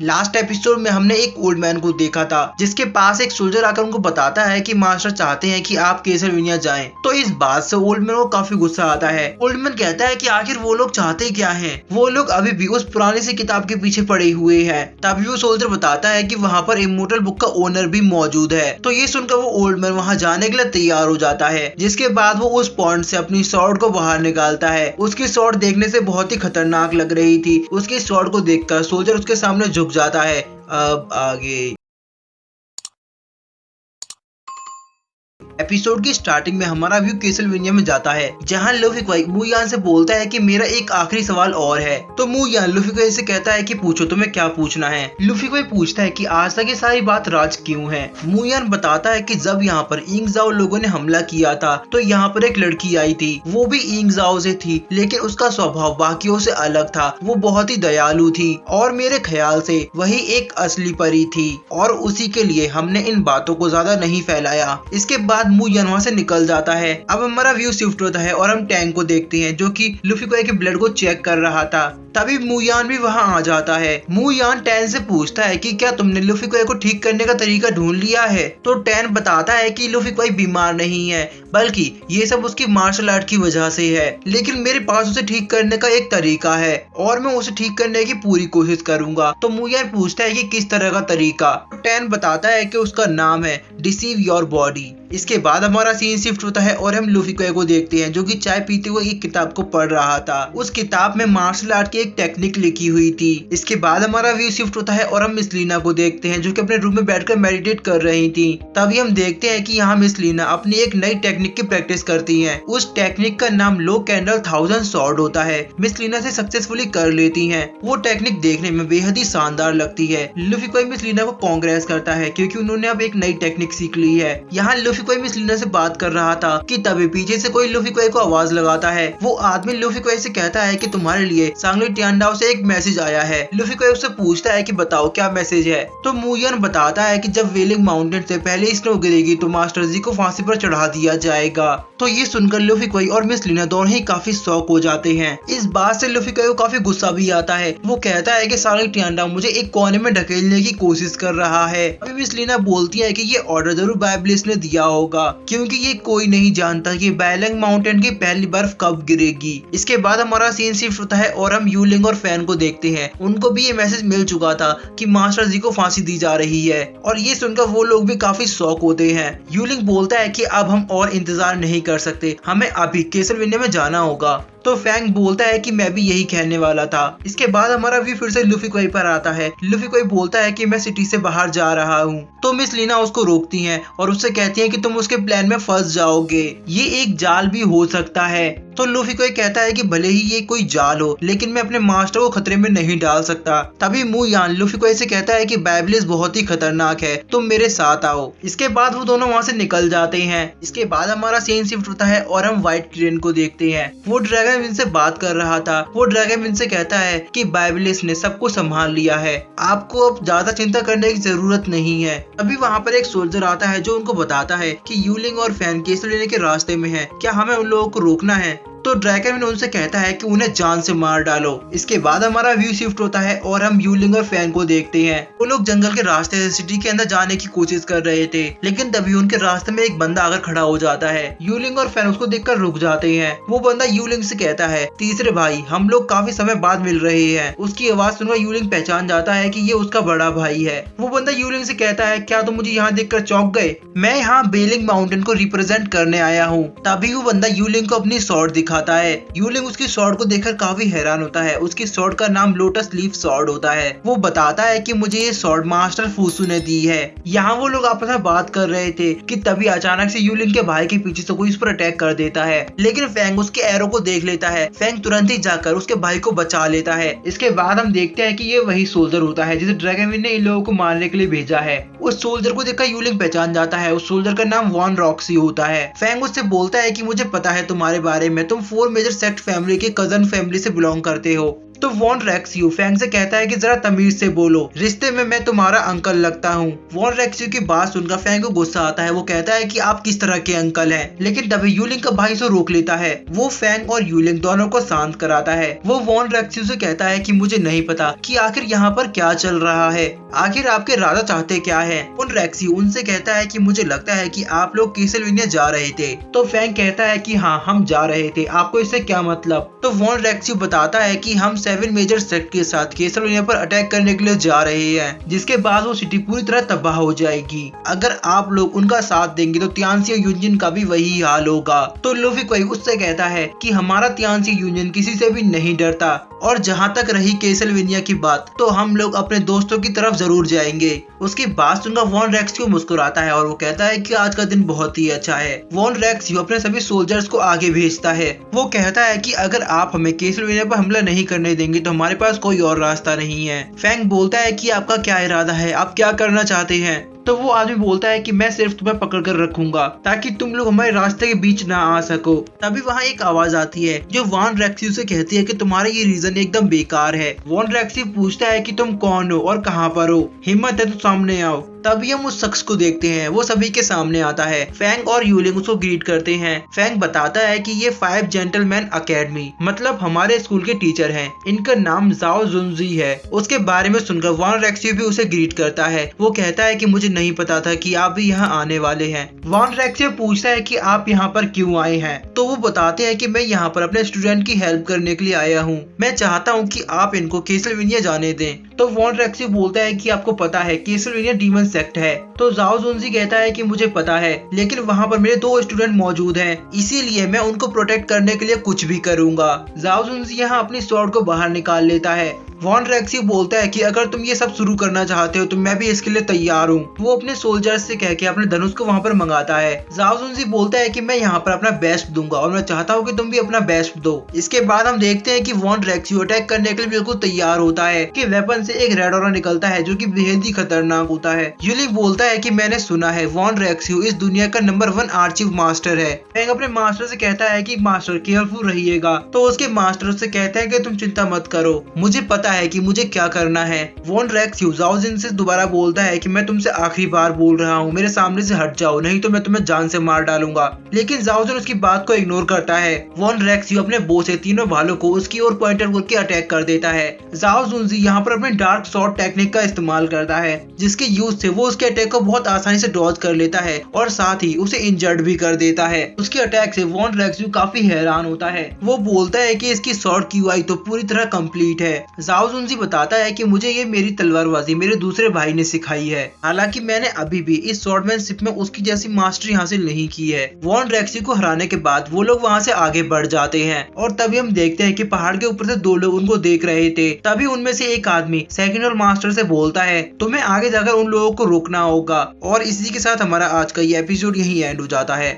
Last episode में हमने एक ओल्ड मैन को देखा था जिसके पास एक सोल्जर आकर उनको बताता है कि मास्टर चाहते हैं कि आप कैसलवेनिया जाएं। तो इस बात से ओल्ड मैन को काफी गुस्सा आता है। ओल्ड मैन कहता है कि आखिर वो लोग चाहते क्या हैं? वो लोग अभी भी उस पुरानी सी किताब के पीछे पड़े हुए हैं। तभी वो सोल्जर बताता है कि वहाँ पर इमोर्टल बुक का ओनर भी मौजूद है। तो ये सुनकर वो ओल्ड मैन वहाँ जाने के लिए तैयार हो जाता है, जिसके बाद वो उस पॉइंट से अपनी स्वॉर्ड को बाहर निकालता है। उसकी स्वॉर्ड देखने से बहुत ही खतरनाक लग रही थी। उसकी स्वॉर्ड को देखकर सोल्जर उसके सामने झुक जाता है। अब आगे एपिसोड की स्टार्टिंग में हमारा व्यू कैसलवेनिया में जाता है, जहां लूफी क्वाई मू यान से बोलता है कि मेरा एक आखिरी सवाल और है। तो मू यान लूफी क्वाई से कहता है कि पूछो, तुम्हें क्या पूछना है? लूफी क्वाई पूछता है कि आज तक ये सारी बात राज क्यों है? मू यान बताता है कि जब यहाँ पर इंग जाओ लोगों ने हमला किया था तो यहाँ पर एक लड़की आई थी। वो भी इंग जाओ से थी, लेकिन उसका स्वभाव बाकियों से अलग था। वो बहुत ही दयालु थी और मेरे ख्याल से वही एक असली परी थी, और उसी के लिए हमने इन बातों को ज्यादा नहीं फैलाया। इसके बाद मू यान वहाँ से निकल जाता है। अब हमारा व्यू शिफ्ट होता है और हम टैंक को देखते हैं जो कि लूफी क्वाई के ब्लड को चेक कर रहा था। तभी मू यान भी वहाँ आ जाता है। मू यान टैन से पूछता है कि क्या तुमने लूफी क्वाई को ठीक करने का तरीका ढूंढ लिया है? तो टैन बताता है कि लूफी क्वाई बीमार नहीं है, बल्कि ये सब उसकी मार्शल आर्ट की वजह से है। लेकिन मेरे पास उसे ठीक करने का एक तरीका है और मैं उसे ठीक करने की पूरी कोशिश करूंगा। तो मू यान पूछता है कि किस तरह का तरीका? तो टैन बताता है कि उसका नाम है डिसीव योर बॉडी। इसके बाद हमारा सीन शिफ्ट होता है और हम लूफी क्वाई को देखते हैं जो कि चाय पीते हुए एक किताब को पढ़ रहा था। उस किताब में मार्शल आर्ट की एक टेक्निक लिखी हुई थी। इसके बाद हमारा व्यू शिफ्ट होता है और हम मिस लीना को देखते हैं जो कि अपने रूम में बैठकर मेडिटेट कर रही थी। तभी हम देखते हैं कि यहाँ मिस लीना अपनी एक नई टेक्निक की प्रैक्टिस करती हैं। उस टेक्निक का नाम लो कैंडल 1000 स्वॉर्ड होता है। मिस लीना से सक्सेसफुली कर लेती हैं। वो टेक्निक देखने में बेहद ही शानदार लगती है। लूफी क्वाई मिस लीना को कांग्रेस करता है क्योंकि उन्होंने अब एक नई टेक्निक सीख ली है। यहाँ लूफी क्वाई मिस लीना से बात कर रहा था कि तभी पीछे से कोई लूफी क्वाई को आवाज लगाता है। वो आदमी लूफी क्वाई से कहता है कि तुम्हारे लिए सांगली टियांडाओ से एक मैसेज आया है। लूफी क्वाई उससे पूछता है कि बताओ क्या मैसेज है? तो मू यान बताता है कि जब वेलिंग माउंटेन से पहले स्नो गिरेगी तो मास्टर जी को फांसी पर चढ़ा दिया जाएगा। तो ये सुनकर लूफी क्वाई और मिस लीना दोनों ही काफी शौक हो जाते हैं। इस बात से लूफी क्वाई को काफी गुस्सा भी आता है। वो कहता है कि सांगली टियांडाओ मुझे एक कोने में ढकेलने की कोशिश कर रहा है। अभी मिस लीना बोलती है कि ये ऑर्डर जरूर बायब्लिस ने दिया होगा, क्योंकि ये कोई नहीं जानता कि बैलंग माउंटेन की पहली बर्फ कब गिरेगी। इसके बाद हमारा सीन शिफ्ट होता है और हम यूलिंग और फैन को देखते हैं। उनको भी ये मैसेज मिल चुका था कि मास्टर जी को फांसी दी जा रही है, और ये सुनकर वो लोग भी काफी शौक होते हैं। यूलिंग बोलता है कि अब हम और इंतजार नहीं कर सकते, हमें अभी कैसलवेनिया में जाना होगा। तो फैंग बोलता है कि मैं भी यही कहने वाला था। इसके बाद हमारा व्यू फिर से लूफी क्वाई पर आता है। लूफी क्वाई बोलता है कि मैं सिटी से बाहर जा रहा हूँ। तो मिस लीना उसको रोकती हैं और उससे कहती हैं कि तुम उसके प्लान में फंस जाओगे, ये एक जाल भी हो सकता है। तो लूफी क्वाई कहता है कि भले ही ये कोई जाल हो, लेकिन मैं अपने मास्टर को खतरे में नहीं डाल सकता। तभी मू यान लूफी क्वाई से कहता है कि बायब्लिस बहुत ही खतरनाक है, तुम मेरे साथ आओ। इसके बाद वो दोनों वहाँ से निकल जाते हैं। इसके बाद हमारा सीन शिफ्ट होता है और हम व्हाइट क्रेन को देखते हैं। वो ड्रैगन विन से बात कर रहा था। वो ड्रैगन विन से कहता है कि बायब्लिस ने सब कुछ संभाल लिया है, आपको अब ज्यादा चिंता करने की जरूरत नहीं है। अभी वहाँ पर एक सोल्जर आता है जो उनको बताता है कि यूलिंग और फैन कैसलवेनिया के रास्ते में है, क्या हमें उन लोगों को रोकना है? तो ड्रैगन उनसे कहता है कि उन्हें जान से मार डालो। इसके बाद हमारा व्यू शिफ्ट होता है और हम यूलिंग और फैन को देखते हैं। वो लोग जंगल के रास्ते से सिटी के अंदर जाने की कोशिश कर रहे थे, लेकिन तभी उनके रास्ते में एक बंदा आकर खड़ा हो जाता है। यूलिंग और फैन उसको देखकर रुक जाते हैं। वो बंदा यूलिंग से कहता है, तीसरे भाई, हम लोग काफी समय बाद मिल रहे हैं। उसकी आवाज सुनकर यूलिंग पहचान जाता है कि ये उसका बड़ा भाई है। वो बंदा यूलिंग से कहता है, क्या तुम मुझे यहाँ देखकर चौंक गए? मैं यहाँ बेलिंग माउंटेन को रिप्रेजेंट करने आया हूँ। तभी वो बंदा यूलिंग को अपनी स्वॉर्ड दिखाता है। यूलिंग उसकी स्वॉर्ड को देखकर काफी हैरान होता है। उसकी स्वॉर्ड का नाम लोटस लीफ स्वॉर्ड होता है। वो बताता है कि मुझे ये स्वॉर्ड मास्टर फूसू ने दी है। यहाँ वो लोग आपस में बात कर रहे थे कि तभी अचानक से यूलिंग के भाई के पीछे से कोई उस पर अटैक कर देता है, लेकिन फैंग उसके एरो को देख लेता है। फैंग तुरंत ही जाकर उसके भाई को बचा लेता है। इसके बाद हम देखते हैं कि ये वही सोल्जर होता है जिसे ड्रैगन विन ने इन लोगों को मारने के लिए भेजा है। उस सोल्जर को देखकर यूलिंग पहचान जाता है। उस सोल्जर का नाम वॉन रॉक्सी होता है। फैंग उससे बोलता है कि मुझे पता है तुम्हारे बारे में, तुम 4 मेजर सेक्ट फैमिली के कजन फैमिली से बिलोंग करते हो। तो वॉन रेक्सियो फैंग से कहता है कि जरा तमीज से बोलो, रिश्ते में मैं तुम्हारा अंकल लगता हूँ। वॉन रेक्सियो की बात सुनकर फैंग को गुस्सा आता है। वो कहता है कि आप किस तरह के अंकल हैं, लेकिन तभी यूलिंग का भाई उसे रोक लेता है। वो फैंग और यूलिंग दोनों को शांत कराता है। वो वॉन रेक्सियो से कहता है कि मुझे नहीं पता कि आखिर यहाँ पर क्या चल रहा है, आखिर आपके राजा चाहते क्या है। वॉन रेक्सियो उनसे कहता है कि मुझे लगता है कि आप लोग कैसलवेनिया जा रहे थे। तो फैंग कहता है कि हाँ हम जा रहे थे, आपको इससे क्या मतलब। तो वॉन रेक्सियो बताता है कि हम 7 मेजर सेक्ट के साथ कैसलवेनिया पर अटैक करने के लिए जा रहे हैं, जिसके बाद वो सिटी पूरी तरह तबाह हो जाएगी। अगर आप लोग उनका साथ देंगे तो तियानसियो यूनियन का भी वही हाल होगा। तो लूफी कोई उससे कहता है कि हमारा तियानसियो यूनियन किसी से भी नहीं डरता, और जहाँ तक रही कैसलवेनिया की बात, तो हम लोग अपने दोस्तों की तरफ जरूर जाएंगे। उसकी बात सुनकर वॉन रेक्सियो मुस्कुराता है और वो कहता है कि आज का दिन बहुत ही अच्छा है। वॉन रेक्सियो अपने सभी सोल्जर्स को आगे भेजता है। वो कहता है कि अगर आप हमें कैसलवेनिया पर हमला नहीं करने देंगे तो हमारे पास कोई और रास्ता नहीं है। फैंग बोलता है कि आपका क्या इरादा है, आप क्या करना चाहते हैं। तो वो आदमी बोलता है कि मैं सिर्फ तुम्हें पकड़ कर रखूंगा ताकि तुम लोग हमारे रास्ते के बीच ना आ सको। तभी वहाँ एक आवाज आती है जो वॉन रेक्सियो से कहती है कि तुम्हारा ये रीजन एकदम बेकार है। वॉन रेक्सियो पूछता है कि तुम कौन हो और कहाँ पर हो, हिम्मत है तो सामने आओ। तभी हम उस शख्स को देखते हैं, वो सभी के सामने आता है। फैंग और यूलिंग उसको ग्रीट करते हैं। फैंग बताता है कि ये 5 जेंटलमैन अकेडमी मतलब हमारे स्कूल के टीचर हैं, इनका नाम जाओ जुनजी है। उसके बारे में सुनकर वॉन रेक्सियो भी उसे ग्रीट करता है। वो कहता है कि मुझे नहीं पता था कि आप भी यहाँ आने वाले हैं। वॉन रेक्सियो पूछता है कि आप यहाँ पर क्यों आए हैं। तो वो बताते हैं कि मैं यहाँ पर अपने स्टूडेंट की हेल्प करने के लिए आया हूँ, मैं चाहता हूँ कि आप इनको कैसलवेनिया जाने दें। तो वॉन रेक्सियो बोलता है कि आपको पता है कैसलवेनिया डीमन सेक्ट है। तो जाओ जुनजी कहता है कि मुझे पता है, लेकिन वहाँ पर मेरे 2 स्टूडेंट मौजूद हैं, इसीलिए मैं उनको प्रोटेक्ट करने के लिए कुछ भी करूंगा। जाओ जुनजी यहाँ अपनी स्वॉर्ड को बाहर निकाल लेता है। वॉन रेक्सियो बोलता है कि अगर तुम ये सब शुरू करना चाहते हो तो मैं भी इसके लिए तैयार हूँ। वो अपने सोल्जर्स से कह के अपने धनुष को वहाँ पर मंगाता है। जाओ जुनजी बोलता है कि मैं यहाँ पर अपना बेस्ट दूंगा और मैं चाहता हूँ कि तुम भी अपना बेस्ट दो। इसके बाद हम देखते हैं कि वॉन रेक्सियो अटैक करने के लिए बिल्कुल तैयार होता है कि वेपन से एक रेड ऑरा निकलता है जो कि बेहद ही खतरनाक होता है। यूलिंग बोलता है कि मैंने सुना है वॉन रेक्सियो इस दुनिया का नंबर 1 आर्चिव मास्टर है। फैंग अपने मास्टर से कहता है कि मास्टर केयरफुल रहिएगा। तो उसके मास्टर से कहते हैं कि तुम चिंता मत करो, मुझे पता है कि मुझे क्या करना है। वॉन रेक्सियो जाओ जिन से दोबारा बोलता है कि मैं तुमसे आखिरी बार बोल रहा हूँ, मेरे सामने से हट जाओ नहीं तो मैं तुम्हें जान से मार डालूंगा। लेकिन जाओ जिन उसकी बात को इग्नोर करता है। वॉन रेक्सियो अपने बो से तीनों भालों को उसकी ओर पॉइंटर करके अटैक कर देता है। जाओ जुनजी यहाँ पर अपने डार्क शॉट टेक्निक का इस्तेमाल करता है, जिसके यूज से वो उसके अटैक को बहुत आसानी से डॉज कर लेता है और साथ ही उसे इंजर्ड भी कर देता है। उसके अटैक से वॉन रेक्सियो काफी हैरान होता है। वो बोलता है कि इसकी शॉर्ट क्यूआई तो पूरी तरह कंप्लीट है। जाओ जुनजी बताता है कि मुझे ये मेरी तलवारबाजी मेरे दूसरे भाई ने सिखाई है, हालांकि मैंने अभी भी इस स्वॉर्डमैनशिप में उसकी जैसी मास्टरी हासिल नहीं की है। वॉन रेक्सियो को हराने के बाद वो लोग वहाँ से आगे बढ़ जाते हैं और तभी हम देखते हैं कि पहाड़ के ऊपर से 2 लोग उनको देख रहे थे। तभी उनमें से एक आदमी सेकंड और मास्टर से बोलता है तुम्हें आगे जाकर उन लोगों को रोकना होगा। और इसी के साथ हमारा आज का ये एपिसोड यहीं एंड हो जाता है।